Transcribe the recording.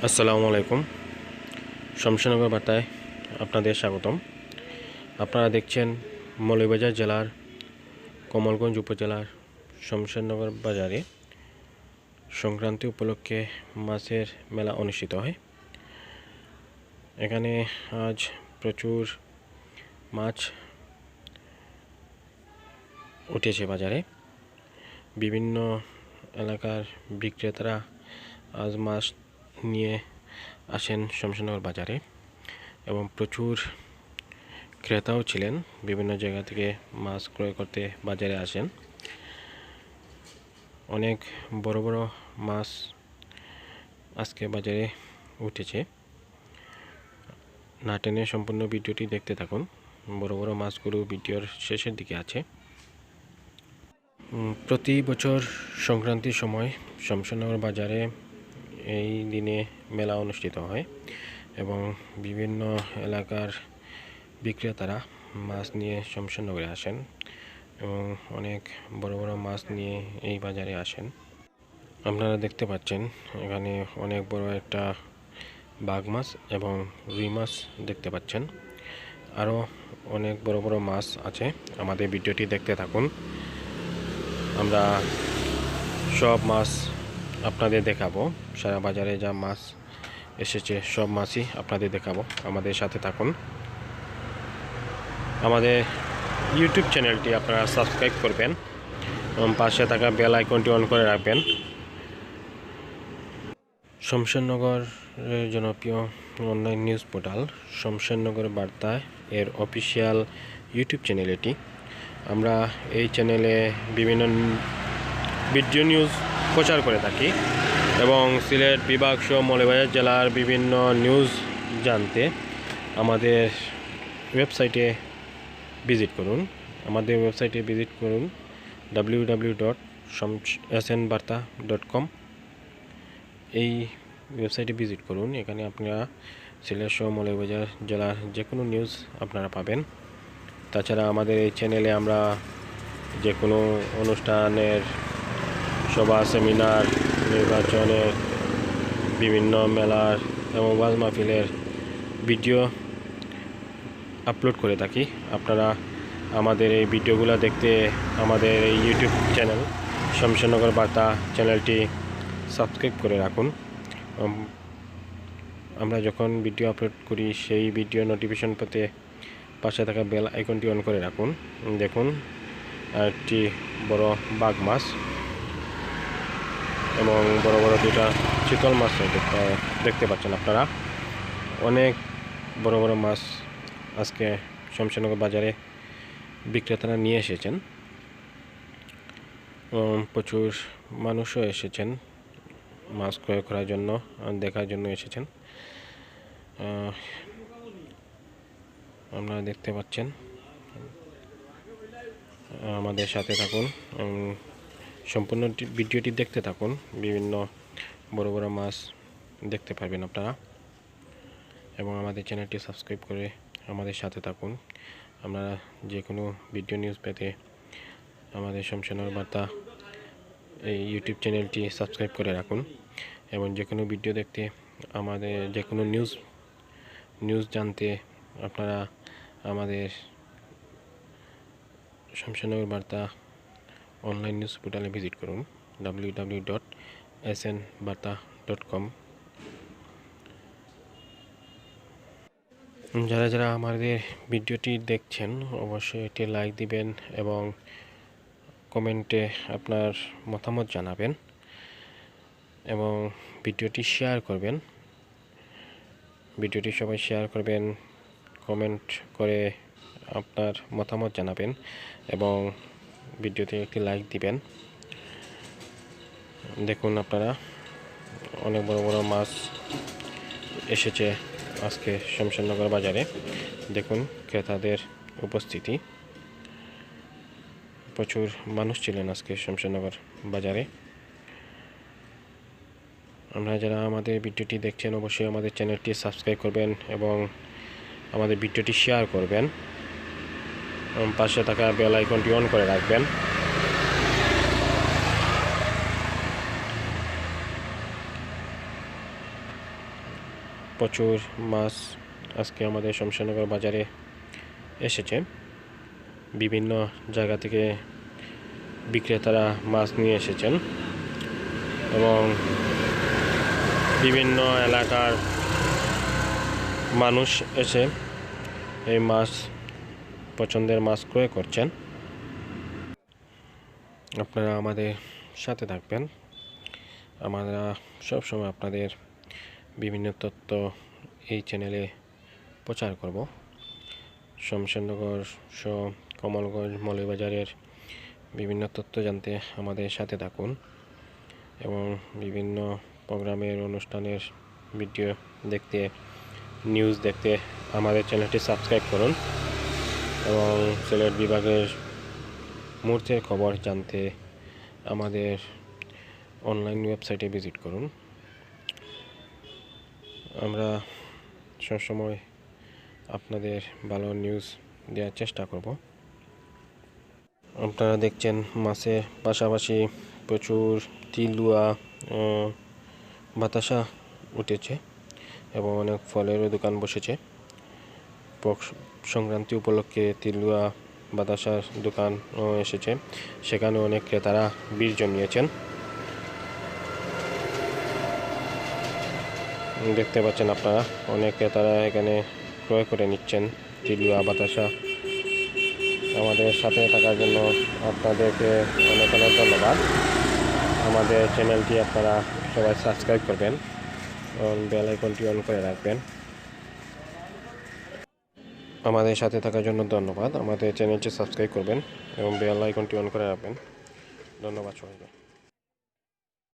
আসসালামু আলাইকুম। শমশেরনগর বার্তায় আপনাদের স্বাগতম। আপনারা দেখছেন মৌলভীবাজার জেলার কমলগঞ্জ উপজেলার শমশেরনগর বাজারে সংক্রান্তি উপলক্ষে মাছের মেলা অনুষ্ঠিত হয়। এখানে আজ প্রচুর মাছ উঠেছে বাজারে। বিভিন্ন এলাকার বিক্রেতারা আজ মাছ নিয়ে আসেন শমশেরনগর বাজারে এবং প্রচুর ক্রেতাও ছিলেন, বিভিন্ন জায়গা থেকে মাছ ক্রয় করতে বাজারে আসেন। অনেক বড় বড় মাছ আজকে বাজারে উঠেছে। না টেনে সম্পূর্ণ ভিডিওটি দেখতে থাকুন। বড় বড় মাছগুলো ভিডিওর শেষের দিকে আছে। প্রতি বছর সংক্রান্তির সময় শমশেরনগর বাজারে এই দিনে মেলা অনুষ্ঠিত হয় এবং বিভিন্ন এলাকার বিক্রেতারা মাছ নিয়ে শমশেরনগরে আসেন এবং অনেক বড় বড় মাছ নিয়ে এই বাজারে আসেন। আপনারা দেখতে পাচ্ছেন এখানে অনেক বড় একটা বাঘ মাছ এবং রুই মাছ দেখতে পাচ্ছেন। আরও অনেক বড় বড় মাছ আছে। আমাদের ভিডিওটি দেখতে থাকুন। আমরা সব মাছ আপনাদের দেখাবো। সারা বাজারে যা মাছ এসেছে সব মাছই আপনাদের দেখাবো। আমাদের সাথে থাকুন। আমাদের ইউটিউব চ্যানেলটি আপনারা সাবস্ক্রাইব করবেন এবং পাশে থাকা বেল আইকনটি অন করে রাখবেন। শমশেরনগরের জনপ্রিয় অনলাইন নিউজ পোর্টাল শমশেরনগর বার্তা এর অফিসিয়াল ইউটিউব চ্যানেল এটি। আমরা এই চ্যানেলে বিভিন্ন ভিডিও নিউজ প্রচার করে থাকি এবং সিলেট বিভাগ সহ মৌলভীবাজার জেলার বিভিন্ন নিউজ জানতে আমাদের ওয়েবসাইটে ভিজিট করুন। www.snbarta.com এই ওয়েবসাইটে ভিজিট করুন। এখানে আপনারা সিলেট সহ মৌলভীবাজার জেলার যে কোনো নিউজ আপনারা পাবেন। তাছাড়া আমাদের এই চ্যানেলে আমরা যে কোনো অনুষ্ঠানের সভা, সেমিনার, নির্বাচনের, বিভিন্ন মেলার এবং ওয়াজ মাহফিলের ভিডিও আপলোড করে থাকি। আপনারা আমাদের এই ভিডিওগুলো দেখতে আমাদের এই ইউটিউব চ্যানেল শমশেরনগর বার্তা চ্যানেলটি সাবস্ক্রাইব করে রাখুন। আমরা যখন ভিডিও আপলোড করি সেই ভিডিও নোটিফিকেশন পেতে পাশে থাকা বেল আইকনটি অন করে রাখুন। দেখুন একটি বড় বাঘ মাছ এবং বড় বড় দুটা চিতল মাছ দেখতে পাচ্ছেন আপনারা। অনেক বড় বড় মাছ আজকে শমশেরনগর বাজারে বিক্রেতারা নিয়ে এসেছেন। প্রচুর মানুষও এসেছেন মাছ ক্রয় করার জন্য, দেখার জন্য এসেছেন। আপনারা দেখতে পাচ্ছেন। আমাদের সাথে থাকুন, সম্পূর্ণ ভিডিওটি দেখতে থাকুন। বিভিন্ন বড় বড় মাছ দেখতে পারবেন আপনারা এবং আমাদের চ্যানেলটি সাবস্ক্রাইব করে আমাদের সাথে থাকুন। আপনারা যে কোনো ভিডিও নিউজ পেতে আমাদের শমশেরনগর বার্তা এই ইউটিউব চ্যানেলটি সাবস্ক্রাইব করে রাখুন এবং যে কোনো ভিডিও দেখতে, আমাদের যে কোনো নিউজ জানতে আপনারা আমাদের শমশেরনগর বার্তা অনলাইন নিউজ পোর্টালে ভিজিট করুন www.snbarta.com। যারা যারা আমাদের ভিডিওটি দেখছেন অবশ্যই এটি লাইক দিবেন এবং কমেন্টে আপনার মতামত জানাবেন এবং ভিডিওটি শেয়ার করবেন। ভিডিওটি সবাই শেয়ার করবেন, কমেন্ট করে আপনার মতামত জানাবেন এবং ভিডিওতে একটি লাইক দিবেন। দেখুন আপনারা অনেক বড় বড় মাছ এসেছে আজকে শমশেরনগর বাজারে। দেখুন ক্রেতাদের উপস্থিতি, প্রচুর মানুষ ছিলেন আজকে শমশেরনগর বাজারে। আপনারা যারা আমাদের ভিডিওটি দেখছেন অবশ্যই আমাদের চ্যানেলটি সাবস্ক্রাইব করবেন এবং আমাদের ভিডিওটি শেয়ার করবেন এবং পাশে থাকা বেল আইকনটি অন করে রাখবেন। প্রচুর মাছ আজকে আমাদের শমশেরনগর বাজারে এসেছে। বিভিন্ন জায়গা থেকে বিক্রেতারা মাছ নিয়ে এসেছেন এবং বিভিন্ন এলাকার মানুষ এসে এই মাছ পছন্দের মাছ ক্রয় করছেন। আপনারা আমাদের সাথে থাকবেন। আমরা সবসময় আপনাদের বিভিন্ন তথ্য এই চ্যানেলে প্রচার করব। শমশেরনগর সহ কমলগঞ্জ মৌলভীবাজারের বিভিন্ন তথ্য জানতে আমাদের সাথে থাকুন এবং বিভিন্ন প্রোগ্রামের অনুষ্ঠানের ভিডিও দেখতে, নিউজ দেখতে আমাদের চ্যানেলটি সাবস্ক্রাইব করুন এবং সিলেট বিভাগের মুহূর্তের খবর জানতে আমাদের অনলাইন ওয়েবসাইটে ভিজিট করুন। আমরা সবসময় আপনাদের ভালো নিউজ দেওয়ার চেষ্টা করব। আপনারা দেখছেন মাছের পাশাপাশি প্রচুর তিলুয়া, বাতাসা উঠেছে এবং অনেক ফলেরও দোকান বসেছে। সংক্রান্তি উপলক্ষে তিলুয়া বাতাসার দোকান এসেছে, সেখানে অনেক ক্রেতারা ভিড় জমিয়েছেন। দেখতে পাচ্ছেন আপনারা, অনেক ক্রেতারা এখানে ক্রয় করে নিচ্ছেন তিলুয়া বাতাসা। আমাদের সাথে থাকার জন্য আপনাদেরকে অনেক অনেক ধন্যবাদ। আমাদের চ্যানেলটি আপনারা সবাই সাবস্ক্রাইব করবেন এবং বেল আইকনটি অন করে রাখবেন। আমাদের সাথে থাকার জন্য ধন্যবাদ। আমাদের চ্যানেলটি সাবস্ক্রাইব করবেন এবং বেল আইকনটি অন করে রাখবেন। ধন্যবাদ সবাইকে।